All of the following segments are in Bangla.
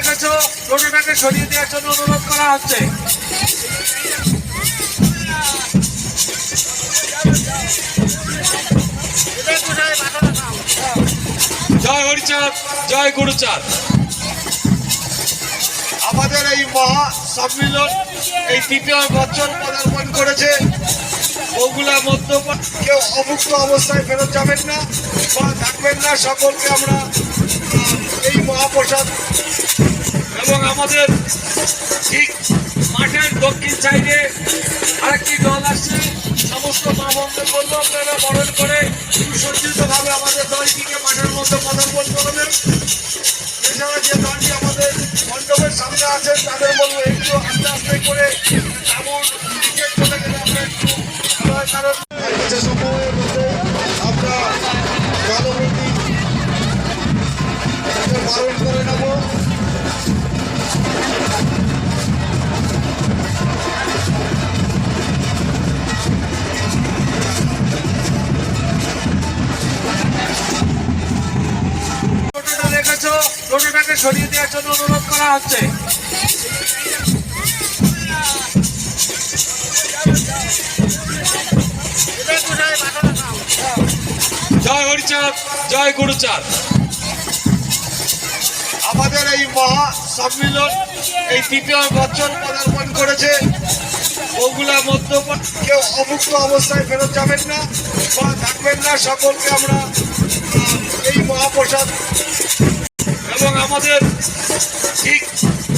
রেখেছো টোটোটাকে সরিয়ে দেওয়ার জন্য অনুরোধ করা হচ্ছে। জয় হরিচাঁদ, জয় গুরুচাঁদ। আমাদের এই মহা সম্মিলন এই তৃতীয় বছর পদার্পণ করেছে। ওগুলা মদ্যপান কেউ অমুক্ত অবস্থায় ফেরত যাবেন না বা থাকবেন না। সকলকে আমরা এই মহাপ্রসাদ এবং আমাদের ঠিক মাঠের দক্ষিণ সাইডে আরেকটি দল আসছে। সমস্ত মা বন্ধু বলবো আপনারা বরণ করে সুসজ্জিত ভাবে আমাদের দলটিকে মাঠের মধ্যে পদার্পণ করবেন। এছাড়া যে দলটি আমাদের মণ্ডপের সামনে আছেন তাদের বলবো একটু আস্তে আস্তে করে এমন টিকিট চলে গেলে আমরা একটু কারণ কিছু সময়ের মধ্যে আমরা জনগণকে বারণ করে নেব। টোটোটাকে সরিয়ে দেওয়ার জন্য অনুরোধ করা হচ্ছে। জয় হরিচাঁদ, জয় গুরুচাঁদ। আমাদের এই মহা সম্মিলন এই তৃতীয় বছর পদার্পণ করেছে। ওগুলা মদ্যপান কেউ অমুক্ত অবস্থায় ফেরত যাবেন না বা থাকবেন না। সকলকে আমরা এই মহাপ্রসাদ এবং আমাদের ঠিক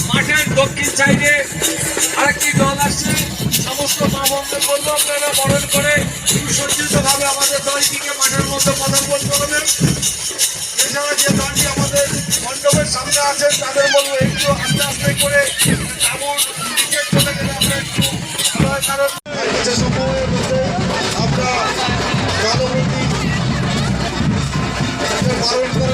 মাঠের দক্ষিণ সাইডে আরেকটি দল আসছে। সমস্ত মা বন্ধু বলবো আপনারা বরণ করে সুসজ্জিত ভাবে আমাদের দলটিকে মাঠের মধ্যে পদার্পণ করবেন। এছাড়া যে দলটি আমাদের মণ্ডপের সামনে আছেন তাদের বলবো একটু আস্তে আস্তে করে এমন টিকিট চলে গেলে আমরা একটু কারণ কিছু সময়ের মধ্যে আমরা জনগণকে বারণ করে